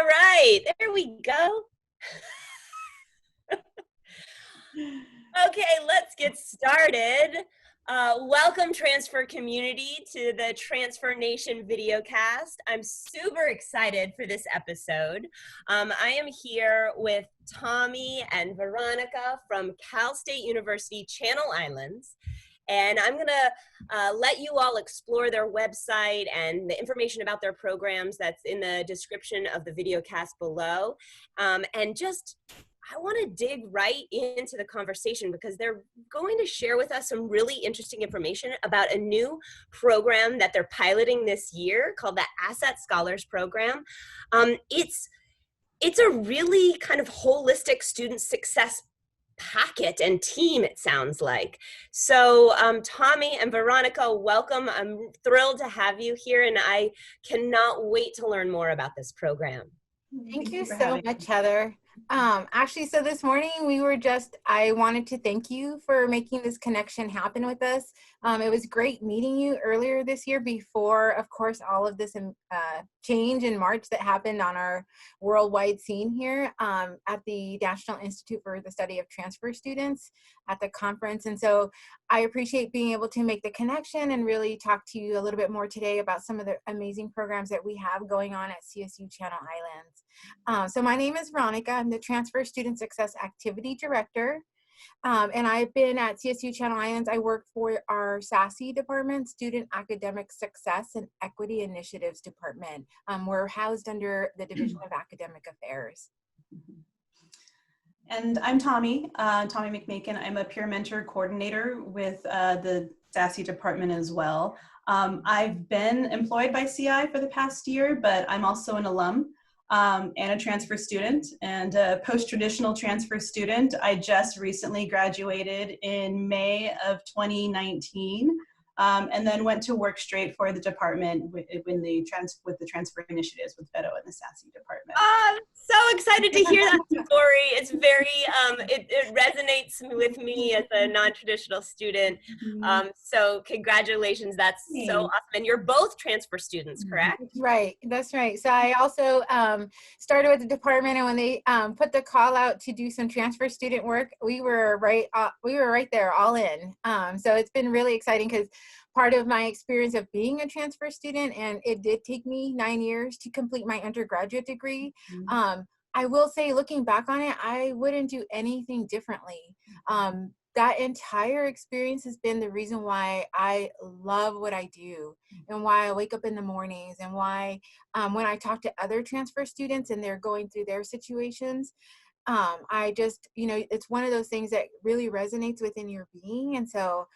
All right, there we go. Okay, let's get started. Welcome, Transfer Community, to the Transfer Nation videocast. I'm super excited for this episode. I am here with Tommee and Veronica from Cal State University Channel Islands. And I'm gonna let you all explore their website and the information about their programs that's in the description of the videocast below. I want to dig right into the conversation because they're going to share with us some really interesting information about a new program that they're piloting this year called the Asset Scholars Program. It's a really kind of holistic student success packet and team, it sounds like. So Tommee and Veronica, welcome. I'm thrilled to have you here, and I cannot wait to learn more about this program. Thank you so much, Heather. Actually, so this morning I wanted to thank you for making this connection happen with us. It was great meeting you earlier this year before, of course, all of this change in March that happened on our worldwide scene here at the National Institute for the Study of Transfer Students at the conference. And so I appreciate being able to make the connection and really talk to you a little bit more today about some of the amazing programs that we have going on at CSU Channel Islands. So my name is Veronica. I'm the Transfer Student Success Activity Director. And I've been at CSU Channel Islands. I work for our SASE department, Student Academic Success and Equity Initiatives Department. We're housed under the Division of Academic Affairs. And I'm Tommee McMakin. I'm a peer mentor coordinator with the SASE department as well. I've been employed by CI for the past year, but I'm also an alum. And a transfer student and a post-traditional transfer student. I just recently graduated in May of 2019 and then went to work straight for the department with the transfer initiatives with Vedo and the SASE department. I'm so excited to hear that story. It's very, it resonates with me as a non-traditional student. So congratulations, that's so awesome. And you're both transfer students, correct? Right, that's right. So I also started with the department, and when they put the call out to do some transfer student work, we were right there, all in. So it's been really exciting because part of my experience of being a transfer student, and it did take me 9 years to complete my undergraduate degree. I will say, looking back on it, I wouldn't do anything differently. That entire experience has been the reason why I love what I do and why I wake up in the mornings, and why when I talk to other transfer students and they're going through their situations, I just, it's one of those things that really resonates within your being. And so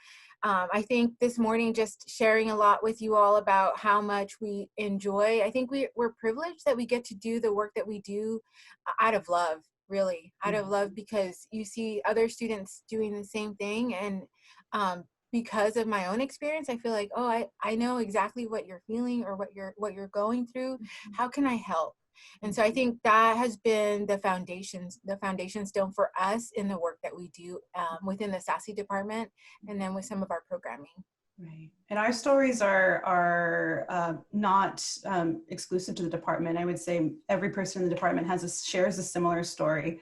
I think this morning, just sharing a lot with you all about how much we enjoy. I think we're privileged that we get to do the work that we do out of love, really out of love, because you see other students doing the same thing. And because of my own experience, I feel like, oh, I know exactly what you're feeling or what you're going through. How can I help? And so I think that has been the foundation stone for us in the work that we do within the SASE department, and then with some of our programming. Right. And our stories are not exclusive to the department. I would say every person in the department shares a similar story.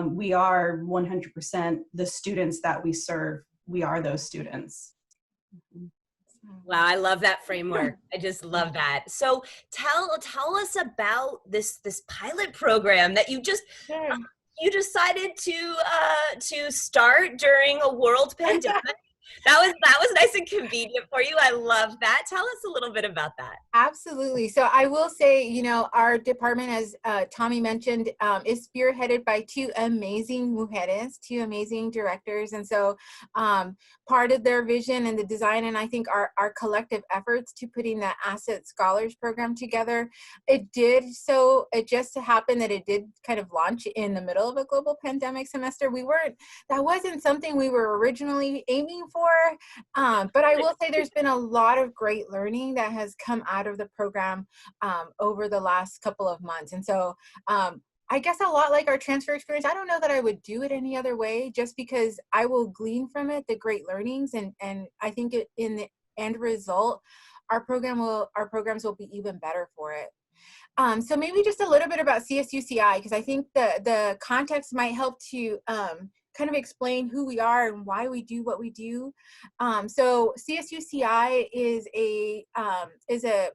We are 100% the students that we serve. We are those students. Wow, I love that framework. I just love that. So tell us about this pilot program that you just you decided to start during a world pandemic. That was nice and convenient for you. I love that. Tell us a little bit about that. Absolutely. So I will say, our department, as Tommee mentioned, is spearheaded by two amazing mujeres, two amazing directors. And so part of their vision and the design, and I think our collective efforts to putting that Asset Scholars Program together, it just happened that it did kind of launch in the middle of a global pandemic semester. That wasn't something we were originally aiming for. But I will say there's been a lot of great learning that has come out of the program over the last couple of months. And so I guess a lot like our transfer experience, I don't know that I would do it any other way, just because I will glean from it the great learnings. And I think in the end result, our programs will be even better for it. So maybe just a little bit about CSUCI, because I think the context might help to kind of explain who we are and why we do what we do. So CSUCI is a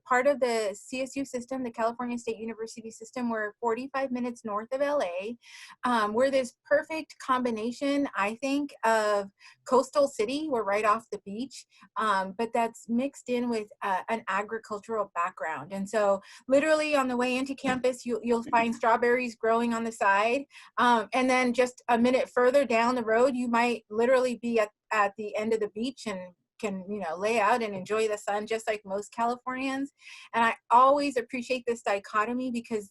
part of the CSU system, the California State University system. We're 45 minutes north of LA. We're this perfect combination, I think, of coastal city. We're right off the beach, but that's mixed in with an agricultural background. And so literally on the way into campus, you'll find strawberries growing on the side. And then just a minute further down the road, you might literally be at the end of the beach and can, lay out and enjoy the sun just like most Californians. And I always appreciate this dichotomy because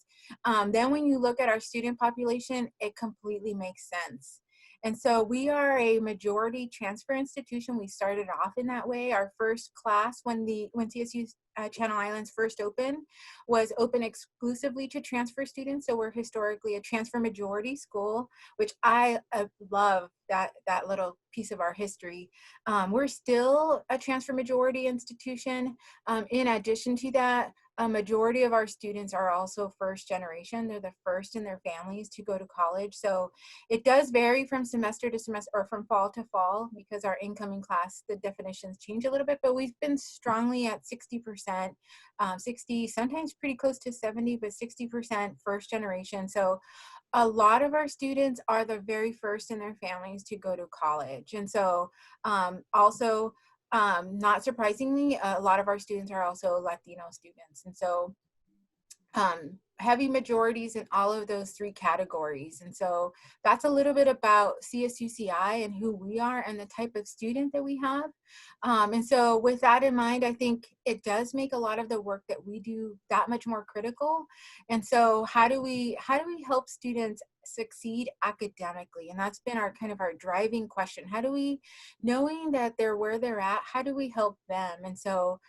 then when you look at our student population, it completely makes sense. And so we are a majority transfer institution. We started off in that way. Our first class when CSU Channel Islands first opened was open exclusively to transfer students. So we're historically a transfer majority school, which I love that little piece of our history. We're still a transfer majority institution. In addition to that, a majority of our students are also first generation. They're the first in their families to go to college. So it does vary from semester to semester or from fall to fall because our incoming class, the definitions change a little bit, but we've been strongly at 60%, 60, sometimes pretty close to 70, but 60% first generation. So a lot of our students are the very first in their families to go to college. And so also, not surprisingly, a lot of our students are also Latino students. And so heavy majorities in all of those three categories. And so that's a little bit about CSUCI and who we are and the type of student that we have. And so with that in mind, I think it does make a lot of the work that we do that much more critical. And so how do we help students succeed academically? And that's been our driving question. How do we, knowing that they're where they're at, how do we help them? And so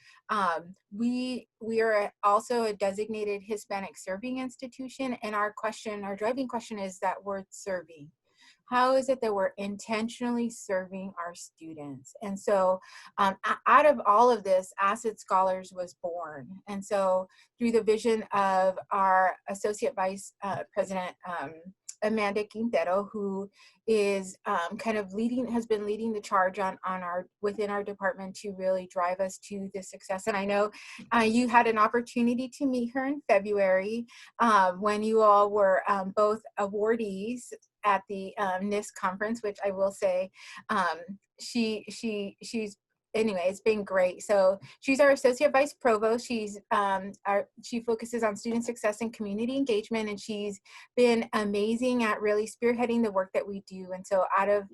we are also a designated Hispanic serving institution, and our driving question is that word serving. How is it that we're intentionally serving our students? And so out of all of this, Asset Scholars was born. And so through the vision of our Associate Vice President, Amanda Quintero, who is has been leading the charge within our department to really drive us to this success. And I know you had an opportunity to meet her in February when you all were both awardees at the NIST conference, which I will say she's anyway, it's been great. So she's our Associate Vice Provost. She focuses on student success and community engagement, and she's been amazing at really spearheading the work that we do. And so out of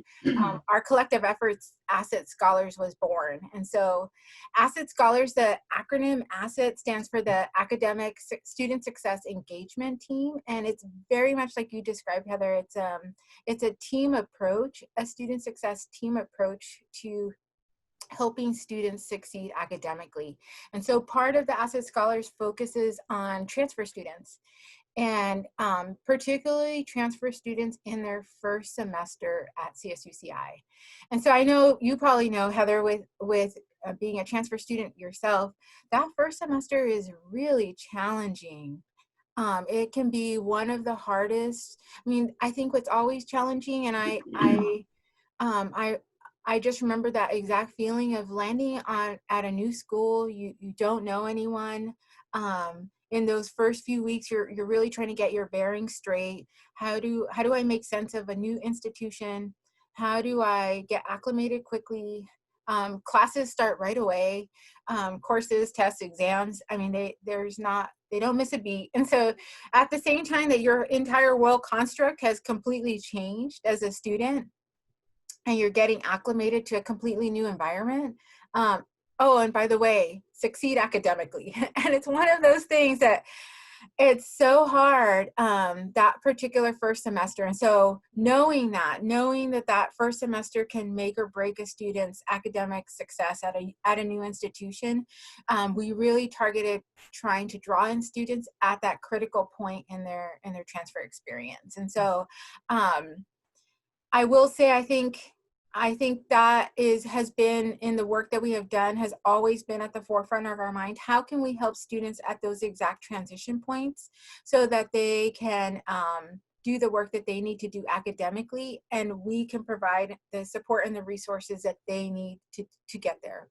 our collective efforts, Asset Scholars was born. And so Asset Scholars, the acronym ASSET stands for the Academic Student Success Engagement Team. And it's very much like you described, Heather. It's a team approach, a student success team approach to helping students succeed academically. And so part of the Asset Scholars focuses on transfer students, and particularly transfer students in their first semester at CSUCI. And so I know you probably know, Heather, with being a transfer student yourself, that first semester is really challenging. It can be one of the hardest. I mean, I think what's always challenging, and I just remember that exact feeling of landing at a new school. You don't know anyone. In those first few weeks, you're really trying to get your bearings straight. How do I make sense of a new institution? How do I get acclimated quickly? Classes start right away. Courses, tests, exams. I mean, they don't miss a beat. And so at the same time that your entire world construct has completely changed as a student, and you're getting acclimated to a completely new environment. Oh, and by the way, succeed academically. And it's one of those things that it's so hard, that particular first semester. And so knowing that first semester can make or break a student's academic success at a new institution, we really targeted trying to draw in students at that critical point in their transfer experience. And so I will say, I think I think that has been in the work that we have done, has always been at the forefront of our mind. How can we help students at those exact transition points so that they can do the work that they need to do academically, and we can provide the support and the resources that they need to get there.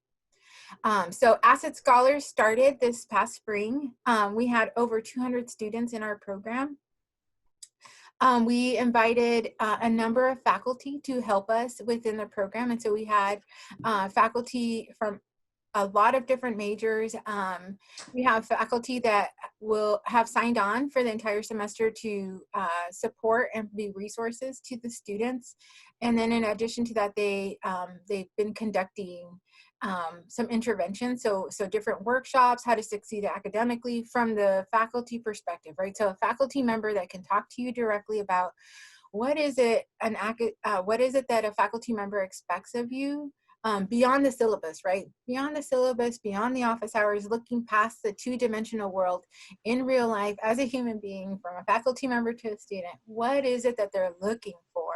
So Asset Scholars started this past spring. We had over 200 students in our program. We invited a number of faculty to help us within the program. And so we had faculty from a lot of different majors. We have faculty that will have signed on for the entire semester to support and be resources to the students. And then in addition to that, they've been conducting some interventions, so different workshops, how to succeed academically from the faculty perspective, right? So a faculty member that can talk to you directly about what is it that a faculty member expects of you, beyond the syllabus, right? Beyond the syllabus, beyond the office hours, looking past the two-dimensional world in real life as a human being, from a faculty member to a student. What is it that they're looking for?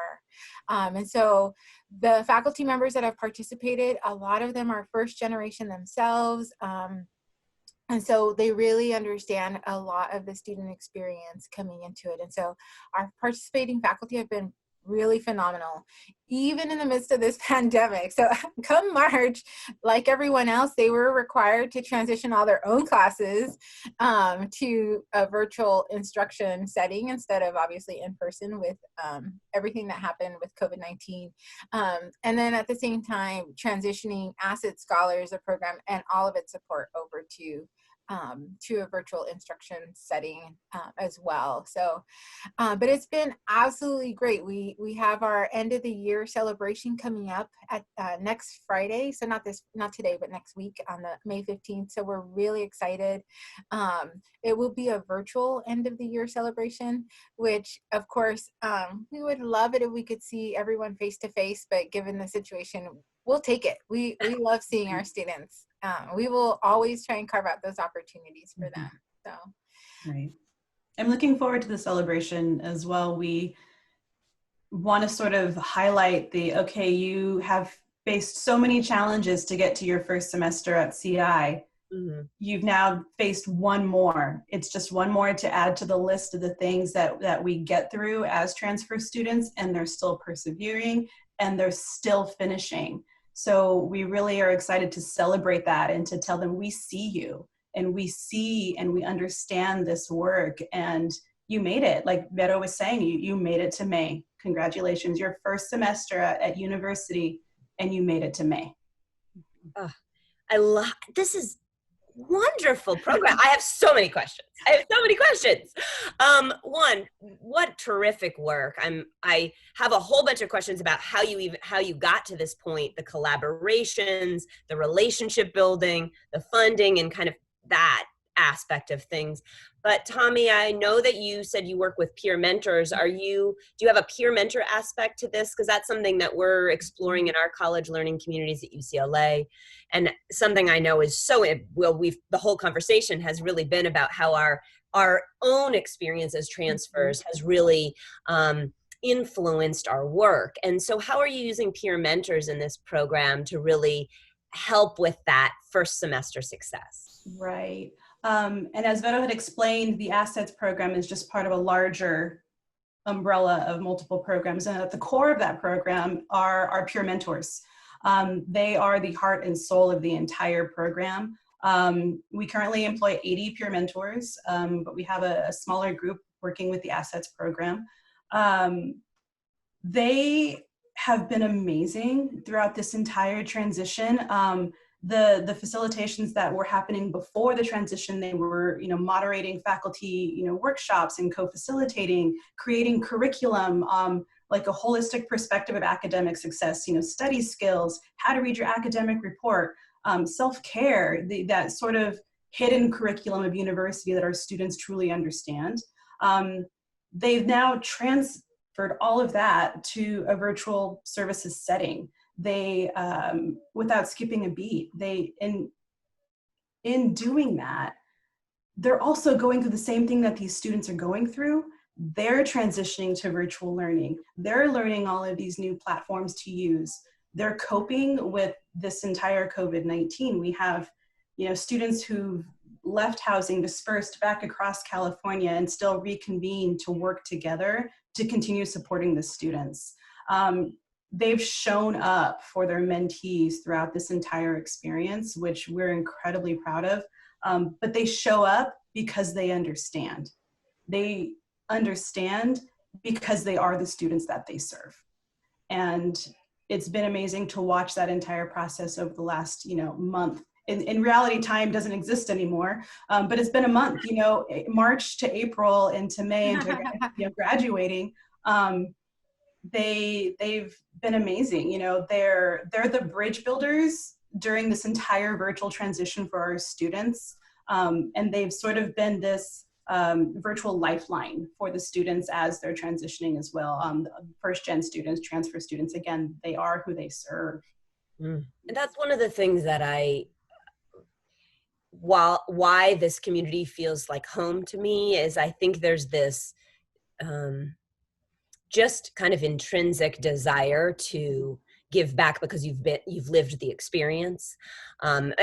And so the faculty members that have participated, a lot of them are first generation themselves. And so they really understand a lot of the student experience coming into it. And so our participating faculty have been really phenomenal, even in the midst of this pandemic. So come March, like everyone else, they were required to transition all their own classes to a virtual instruction setting instead of obviously in person with everything that happened with COVID-19. And then at the same time, transitioning Asset Scholars, a program, and all of its support over to a virtual instruction setting as well. So, but it's been absolutely great. We have our end of the year celebration coming up at next Friday. So not today, but next week on the May 15th. So we're really excited. It will be a virtual end of the year celebration, which of course we would love it if we could see everyone face to face, but given the situation, we'll take it. We love seeing our students. We will always try and carve out those opportunities for them. So, right. I'm looking forward to the celebration as well. We want to sort of highlight okay, you have faced so many challenges to get to your first semester at CI. Mm-hmm. You've now faced one more. It's just one more to add to the list of the things that we get through as transfer students, and they're still persevering and they're still finishing. So we really are excited to celebrate that and to tell them we see you, and we see and we understand this work, and you made it. Like Vero was saying, you made it to May. Congratulations, your first semester at university, and you made it to May. This is wonderful program. I have so many questions. One, what terrific work. I have a whole bunch of questions about how you got to this point, the collaborations, the relationship building, the funding, and kind of that aspect of things. But Tommee, I know that you said you work with peer mentors. Do you have a peer mentor aspect to this? Because that's something that we're exploring in our college learning communities at UCLA. And something I know is the whole conversation has really been about how our own experience as transfers has really influenced our work. And so how are you using peer mentors in this program to really help with that first semester success? Right. And as Vero had explained, the Assets program is just part of a larger umbrella of multiple programs. And at the core of that program are our peer mentors. They are the heart and soul of the entire program. We currently employ 80 peer mentors, but we have a smaller group working with the Assets program. They have been amazing throughout this entire transition. The facilitations that were happening before the transition, they were, moderating faculty, workshops and co-facilitating, creating curriculum, like a holistic perspective of academic success, study skills, how to read your academic report, self-care, that sort of hidden curriculum of university that our students truly understand. They've now transferred all of that to a virtual services setting. They, without skipping a beat, in doing that, they're also going through the same thing that these students are going through, they're transitioning to virtual learning. They're learning all of these new platforms to use. They're coping with this entire COVID-19. We have, students who've left housing, dispersed back across California, and still reconvene to work together to continue supporting the students. They've shown up for their mentees throughout this entire experience, which we're incredibly proud of. But they show up because they understand. They understand because they are the students that they serve. And it's been amazing to watch that entire process over the last, month. In reality, time doesn't exist anymore, but it's been a month, March to April into May into graduating. They've been amazing. They're the bridge builders during this entire virtual transition for our students. And they've sort of been this virtual lifeline for the students as they're transitioning as well. First gen students, transfer students, again, they are who they serve. And that's one of the things that why this community feels like home to me is I think there's this just kind of intrinsic desire to give back because you've lived the experience, and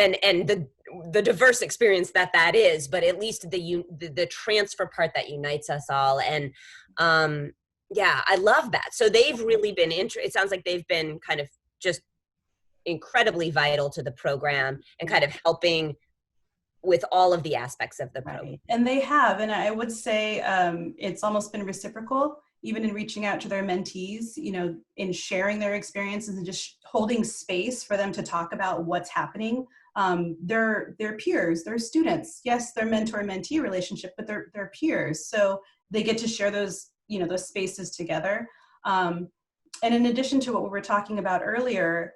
the diverse experience that is, but at least the transfer part that unites us all. And yeah, I love that. So they've really been it sounds like they've been kind of just incredibly vital to the program and kind of helping with all of the aspects of the program. Right. And they have, and I would say it's almost been reciprocal, even in reaching out to their mentees, in sharing their experiences and just holding space for them to talk about what's happening. They're peers, they're students. Yes, they're mentor-mentee relationship, but they're peers. So they get to share those, those spaces together. And in addition to what we were talking about earlier,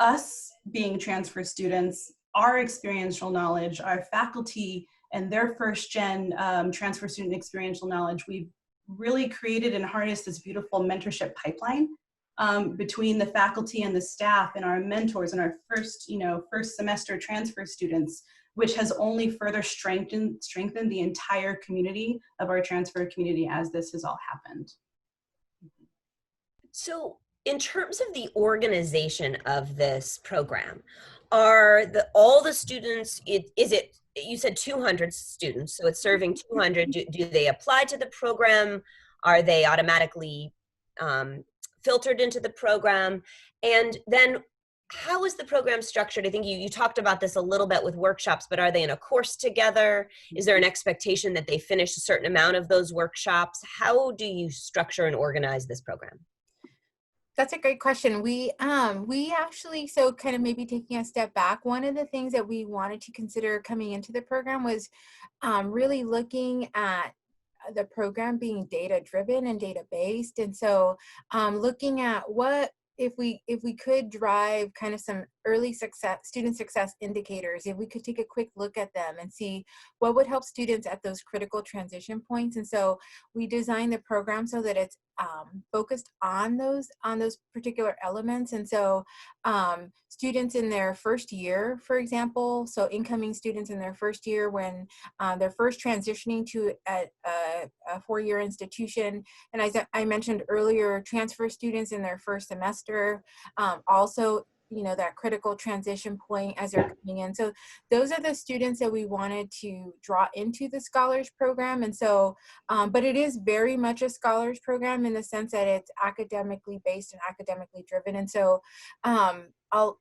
us being transfer students, our experiential knowledge, our faculty and their first gen transfer student experiential knowledge, we've really created and harnessed this beautiful mentorship pipeline between the faculty and the staff and our mentors and our first semester transfer students, which has only further strengthened the entire community of our transfer community as this has all happened. So in terms of the organization of this program, are all the students, you said 200 students, so it's serving 200. Do they apply to the program? Are they automatically filtered into the program? And then how is the program structured? I think you talked about this a little bit with workshops, but are they in a course together? Is there an expectation that they finish a certain amount of those workshops? How do you structure and organize this program? That's a great question. We actually, so kind of maybe taking a step back, one of the things that we wanted to consider coming into the program was really looking at the program being data driven and data based. And so looking at what, if we could drive kind of some early student success indicators, if we could take a quick look at them and see what would help students at those critical transition points. And so we designed the program so that it's focused on those particular elements. And so students in their first year, for example, so incoming students in their first year when they're first transitioning to a four-year institution, and as I mentioned earlier, transfer students in their first semester, also that critical transition point as they're coming in. So those are the students that we wanted to draw into the Scholars Program. And so, but it is very much a Scholars Program in the sense that it's academically based and academically driven. And so a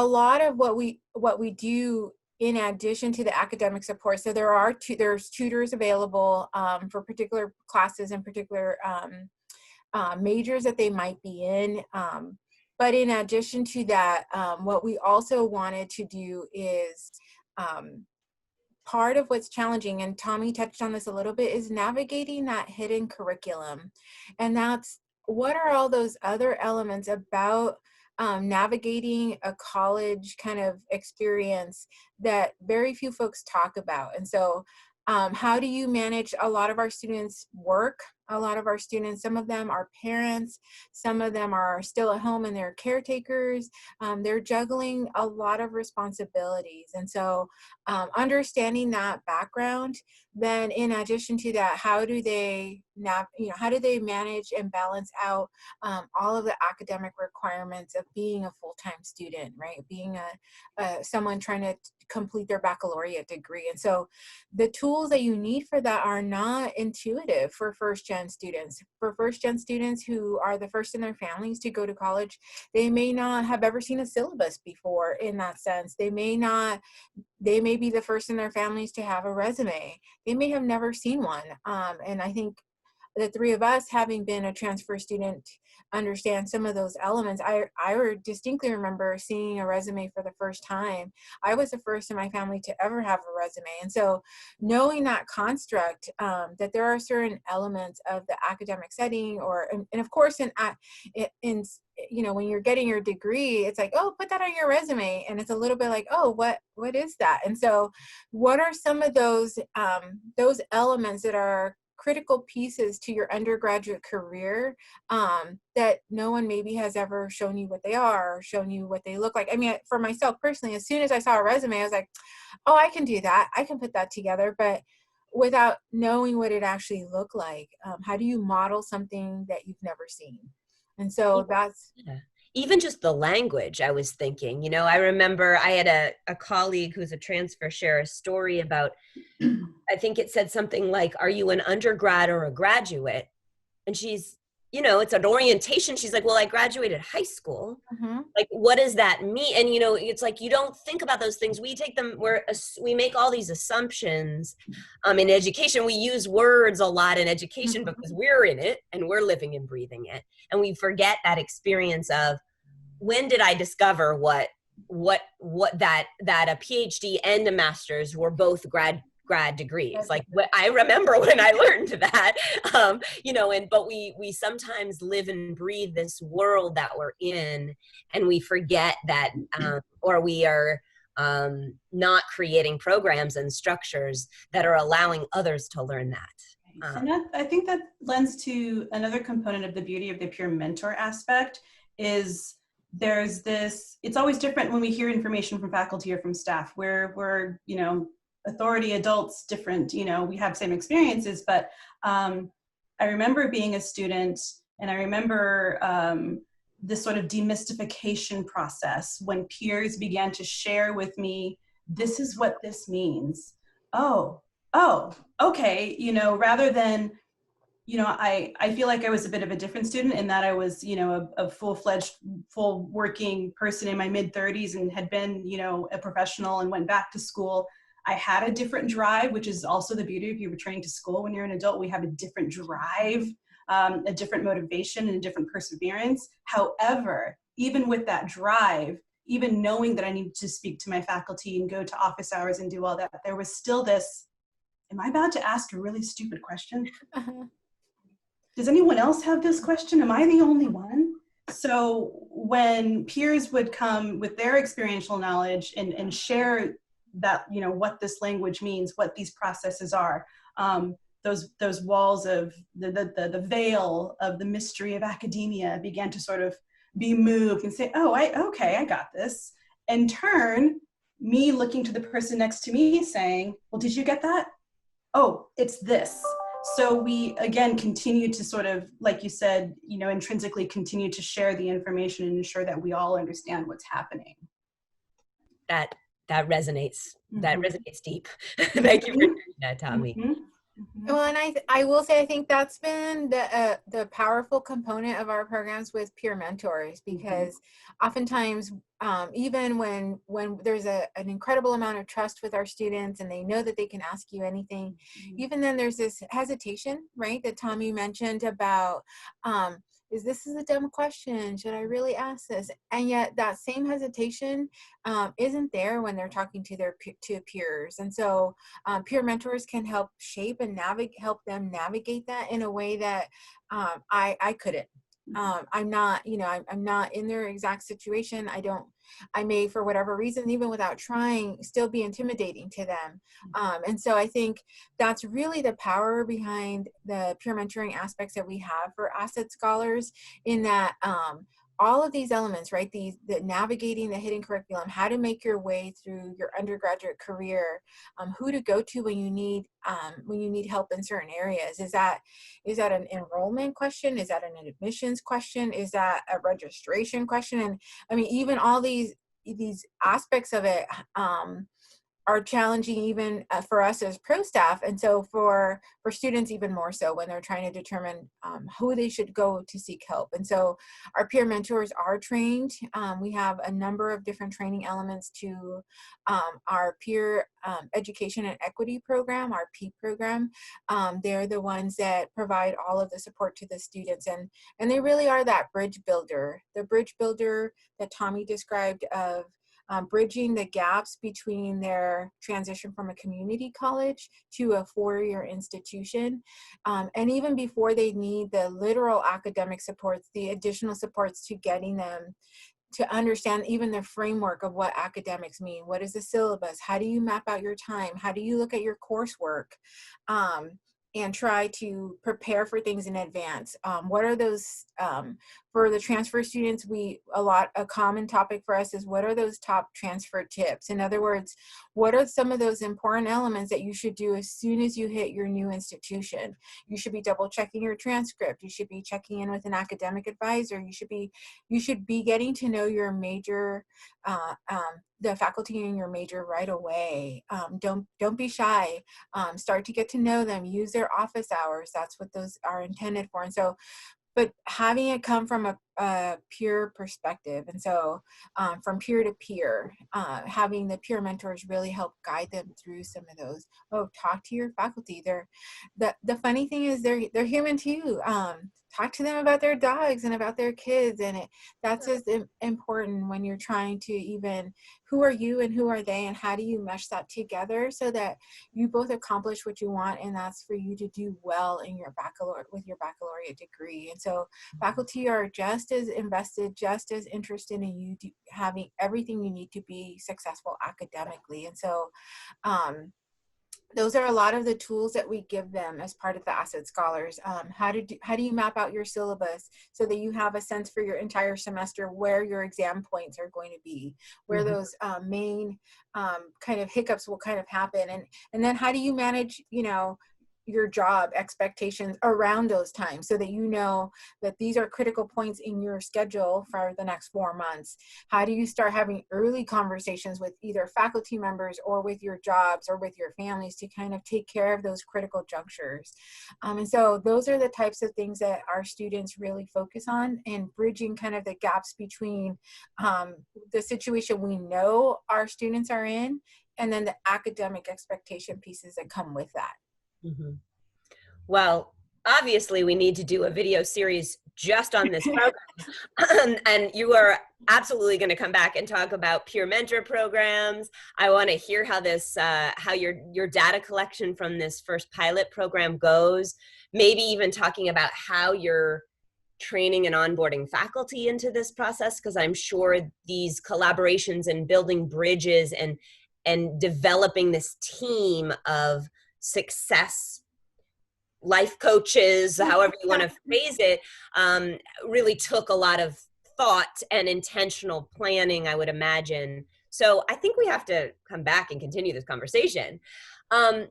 lot of what we do in addition to the academic support, so there's tutors available for particular classes and particular majors that they might be in. But in addition to that, what we also wanted to do is part of what's challenging, and Tommee touched on this a little bit, is navigating that hidden curriculum. And that's, what are all those other elements about navigating a college kind of experience that very few folks talk about? And so how do you manage, a lot of our students work a lot of our students, some of them are parents, some of them are still at home and they're caretakers. They're juggling a lot of responsibilities. And so understanding that background, then in addition to that, how do they manage and balance out all of the academic requirements of being a full-time student, right? Being someone trying to complete their baccalaureate degree. And so the tools that you need for that are not intuitive for first-gen students. For first-gen students who are the first in their families to go to college, they may not have ever seen a syllabus before in that sense. They may be the first in their families to have a resume. They may have never seen one. And I think the three of us, having been a transfer student, understand some of those elements. I distinctly remember seeing a resume for the first time. I was the first in my family to ever have a resume. And so knowing that construct, that there are certain elements of the academic setting, and of course in when you're getting your degree, it's like, oh, put that on your resume. And it's a little bit like, oh, what is that? And so what are some of those elements that are critical pieces to your undergraduate career that no one maybe has ever shown you what they are, or shown you what they look like? I mean, for myself personally, as soon as I saw a resume, I was like, oh, I can do that. I can put that together. But without knowing what it actually looked like, how do you model something that you've never seen? And so that's... Even just the language, I was thinking, I remember I had a colleague who's a transfer share a story about, I think it said something like, are you an undergrad or a graduate? And she's, it's an orientation. She's like, well, I graduated high school. Mm-hmm. Like, what does that mean? And, it's like, you don't think about those things. We take them, we make all these assumptions. In education, we use words a lot in education because we're in it and we're living and breathing it. And we forget that experience of, when did I discover what that a PhD and a master's were both grad degrees. Like, I remember when I learned that, but we sometimes live and breathe this world that we're in, and we forget that, or we are not creating programs and structures that are allowing others to learn that. And I think that lends to another component of the beauty of the peer mentor aspect is there's this, it's always different when we hear information from faculty or from staff. We're authority adults, different, we have same experiences, but I remember being a student, and I remember this sort of demystification process when peers began to share with me, this is what this means. Oh, okay, rather than, I feel like I was a bit of a different student in that I was, a full-fledged, full working person in my mid-30s and had been, a professional and went back to school. I had a different drive, which is also the beauty of you returning to school. When you're an adult, we have a different drive, a different motivation, and a different perseverance. However, even with that drive, even knowing that I needed to speak to my faculty and go to office hours and do all that, there was still this, am I about to ask a really stupid question? Does anyone else have this question? Am I the only one? So when peers would come with their experiential knowledge and share that, what this language means, what these processes are, those walls of the veil of the mystery of academia began to sort of be moved and say, oh, okay, I got this. In turn, me looking to the person next to me saying, well, did you get that? Oh, it's this. So we, again, continue to sort of, like you said, intrinsically continue to share the information and ensure that we all understand what's happening. That resonates. Mm-hmm. That resonates deep. Thank you for doing that, Tommee. Mm-hmm. Well, and I will say, I think that's been the powerful component of our programs with peer mentors, because oftentimes, even when there's an incredible amount of trust with our students and they know that they can ask you anything, even then there's this hesitation, right, that Tommee mentioned about, is this a dumb question? Should I really ask this? And yet that same hesitation isn't there when they're talking to their peers. And so peer mentors can help shape and help them navigate that in a way that I couldn't. I'm not, I'm not in their exact situation. I may, for whatever reason, even without trying, still be intimidating to them. And so I think that's really the power behind the peer mentoring aspects that we have for asset scholars, in that all of these elements, right? The navigating the hidden curriculum, how to make your way through your undergraduate career, who to go to when you need help in certain areas. Is that an enrollment question? Is that an admissions question? Is that a registration question? And I mean, even all these aspects of it are challenging, even for us as pro staff, and so for students even more so when they're trying to determine who they should go to seek help. And so our peer mentors are trained. We have a number of different training elements to our peer education and equity program, our PEEP program. They're the ones that provide all of the support to the students, and they really are that bridge builder, the bridge builder that Tommee described, of bridging the gaps between their transition from a community college to a four-year institution. And even before they need the literal academic supports, the additional supports to getting them to understand even the framework of what academics mean. What is the syllabus? How do you map out your time? How do you look at your coursework? And try to prepare for things in advance. What are those, for the transfer students, a common topic for us is, what are those top transfer tips? In other words, what are some of those important elements that you should do as soon as you hit your new institution? You should be double checking your transcript. You should be checking in with an academic advisor. You should be getting to know your major, the faculty in your major right away. Don't be shy. Start to get to know them. Use their office hours. That's what those are intended for. And so, but having it come from a peer perspective, and so from peer to peer, having the peer mentors really help guide them through some of those. Oh, talk to your faculty. The funny thing is they're human too. Talk to them about their dogs and about their kids, and that's as important when you're trying to even, who are you and who are they, and how do you mesh that together so that you both accomplish what you want, and that's for you to do well in your baccalaureate degree. And so faculty are just as invested, just as interested in you having everything you need to be successful academically. And so those are a lot of the tools that we give them as part of the Asset Scholars. How do you map out your syllabus so that you have a sense for your entire semester where your exam points are going to be, where those main kind of hiccups will kind of happen, and then how do you manage, your job expectations around those times so that you know that these are critical points in your schedule for the next 4 months. How do you start having early conversations with either faculty members or with your jobs or with your families to kind of take care of those critical junctures? And so those are the types of things that our students really focus on, and bridging kind of the gaps between the situation we know our students are in and then the academic expectation pieces that come with that. Mm-hmm. Well, obviously we need to do a video series just on this program. And you are absolutely going to come back and talk about peer mentor programs. I want to hear how this, how your data collection from this first pilot program goes. Maybe even talking about how you're training and onboarding faculty into this process, because I'm sure these collaborations and building bridges and developing this team of success life coaches, however you want to phrase it, really took a lot of thought and intentional planning, I would imagine. So I think we have to come back and continue this conversation.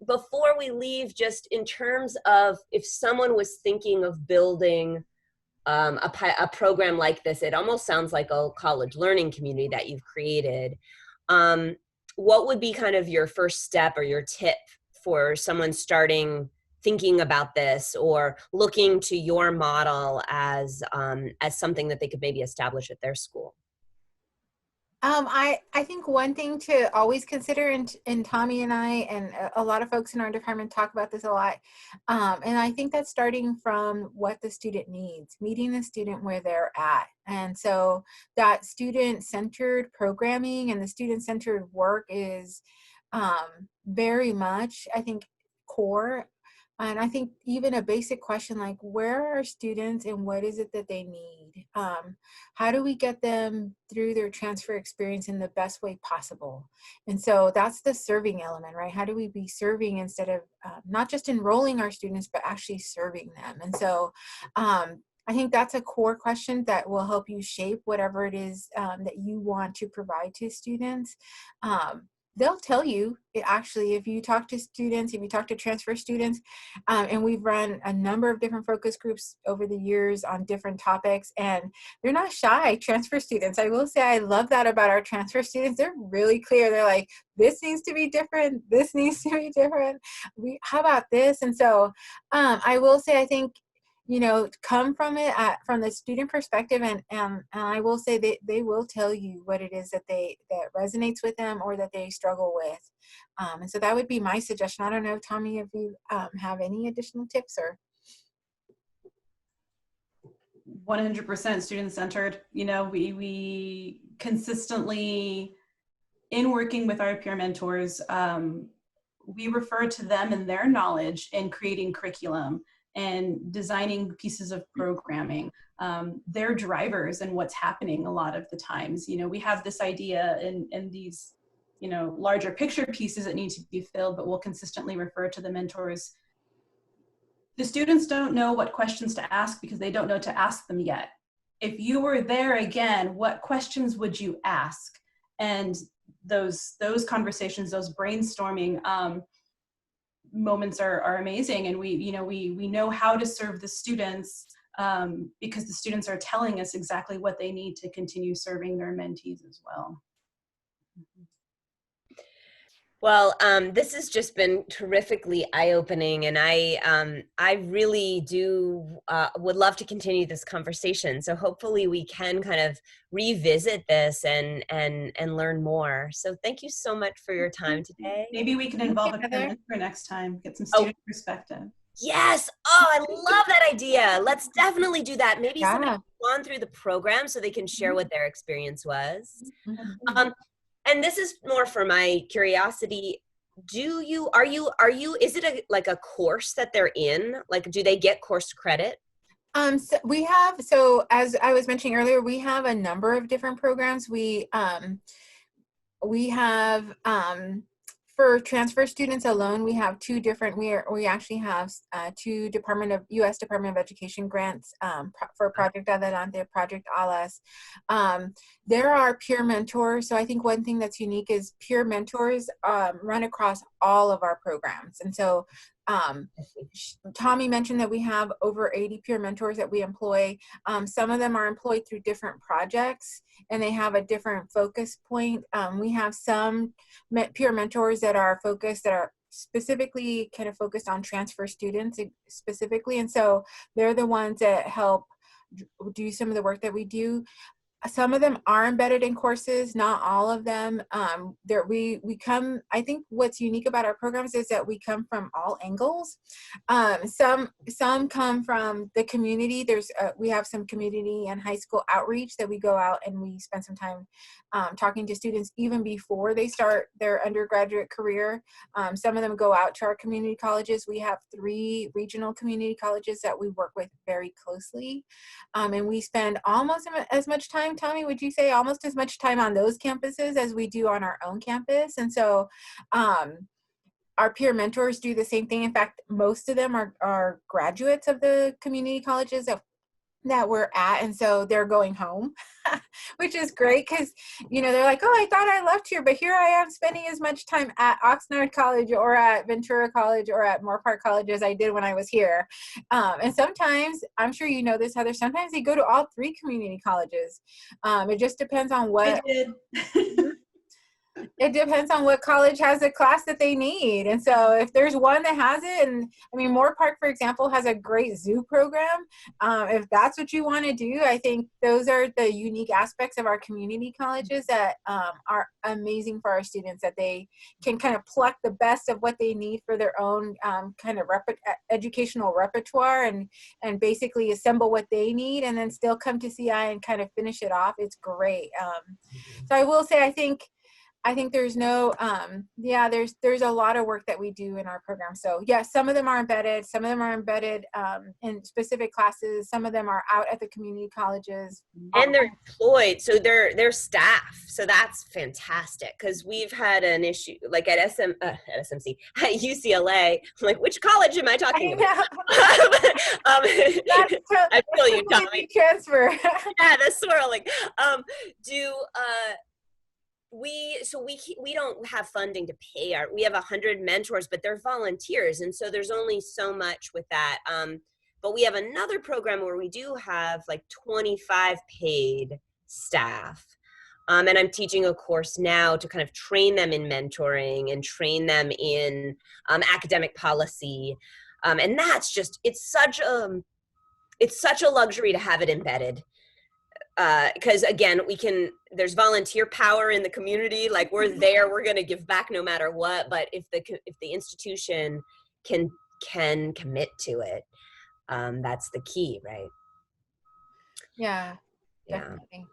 Before we leave, just in terms of if someone was thinking of building a program like this, it almost sounds like a college learning community that you've created. What would be kind of your first step or your tip for someone thinking about this or looking to your model as something that they could maybe establish at their school? I think one thing to always consider, and Tommee and I and a lot of folks in our department talk about this a lot, and I think that's starting from what the student needs, meeting the student where they're at. And so that student-centered programming and the student-centered work is very much, I think, core. And I think even a basic question like, where are our students and what is it that they need? How do we get them through their transfer experience in the best way possible? And so that's the serving element, right? How do we be serving instead of not just enrolling our students, but actually serving them? And so I think that's a core question that will help you shape whatever it is that you want to provide to students. They'll tell you, actually, if you talk to students, if you talk to transfer students, and we've run a number of different focus groups over the years on different topics, and they're not shy, transfer students. I will say I love that about our transfer students. They're really clear. They're like, this needs to be different. This needs to be different. How about this? And so I will say, I think, come from it from the student perspective, and I will say they will tell you what it is that resonates with them or that they struggle with. And so that would be my suggestion. I don't know, Tommee, if you have any additional tips or. 100% student-centered. We consistently, in working with our peer mentors, we refer to them and their knowledge in creating curriculum and designing pieces of programming. They're drivers in what's happening a lot of the times. We have this idea in these, larger picture pieces that need to be filled, but we'll consistently refer to the mentors. The students don't know what questions to ask because they don't know to ask them yet. If you were there again, what questions would you ask? And those conversations, those brainstorming moments are amazing, and we know how to serve the students because the students are telling us exactly what they need to continue serving their mentees as well. Well, this has just been terrifically eye-opening, and I really would love to continue this conversation. So hopefully we can kind of revisit this and learn more. So thank you so much for your time today. Maybe we can involve a peer mentor next time, get some student perspective. Yes. Oh, I love that idea. Let's definitely do that. Maybe somebody gone through the program so they can share what their experience was. And this is more for my curiosity. Is it like a course that they're in? Like, do they get course credit? So as I was mentioning earlier, we have a number of different programs. We have, for transfer students alone, we have two different, we actually have two U.S. Department of Education grants for Project Adelante, Project Alas. There are peer mentors. So I think one thing that's unique is peer mentors run across all of our programs. And so Tommee mentioned that we have over 80 peer mentors that we employ. Some of them are employed through different projects and they have a different focus point. We have some peer mentors that are specifically kind of focused on transfer students specifically. And so they're the ones that help do some of the work that we do. Some of them are embedded in courses, not all of them. I think what's unique about our programs is that we come from all angles. Some come from the community. We have some community and high school outreach that we go out and we spend some time talking to students even before they start their undergraduate career. Some of them go out to our community colleges. We have 3 regional community colleges that we work with very closely. And we spend almost as much time, Tommee, would you say almost as much time on those campuses as we do on our own campus? And so our peer mentors do the same thing. In fact, most of them are graduates of the community colleges that we're at, and so they're going home, which is great because they're like, oh, I thought I left here, but here I am spending as much time at Oxnard College or at Ventura College or at Moore Park College as I did when I was here. And sometimes, I'm sure you know this, Heather, sometimes they go to all 3 community colleges. It just depends on what it depends on what college has a class that they need. And so if there's one that has it, and I mean, Moore Park, for example, has a great zoo program. If that's what you want to do, I think those are the unique aspects of our community colleges that are amazing for our students, that they can kind of pluck the best of what they need for their own kind of educational repertoire and basically assemble what they need and then still come to CI and kind of finish it off. It's great. So I will say, I think I think there's no, there's a lot of work that we do in our program. So yeah, some of them are embedded, in specific classes. Some of them are out at the community colleges. And they're employed, so they're staff. So that's fantastic, because we've had an issue like at SMC, at UCLA. I'm like, which college am I talking about? I feel you, Tommee. Transfer. Yeah, the swirling. We don't have funding to pay we have 100 mentors, but they're volunteers, and so there's only so much with that. But we have another program where we do have like 25 paid staff. And I'm teaching a course now to kind of train them in mentoring and train them in academic policy. And that's just, it's such a luxury to have it embedded. Because again, there's volunteer power in the community. Like, we're there, we're going to give back no matter what. But if the institution can commit to it, that's the key, right? Yeah, definitely.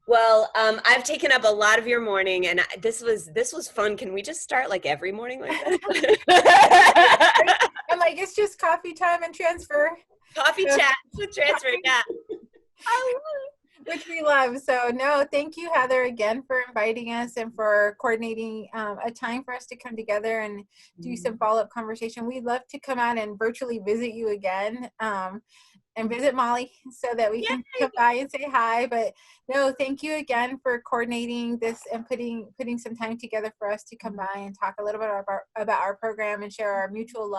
Well, I've taken up a lot of your morning, and this was fun. Can we just start like every morning like that? I'm like, it's just coffee time and transfer. Coffee chat with transfer, yeah. Which we love. So no, thank you, Heather, again for inviting us and for coordinating a time for us to come together and do some follow-up conversation. We'd love to come out and virtually visit you again, and visit Molly so that we can come by and say hi. But no, thank you again for coordinating this and putting some time together for us to come by and talk a little bit about our program and share our mutual love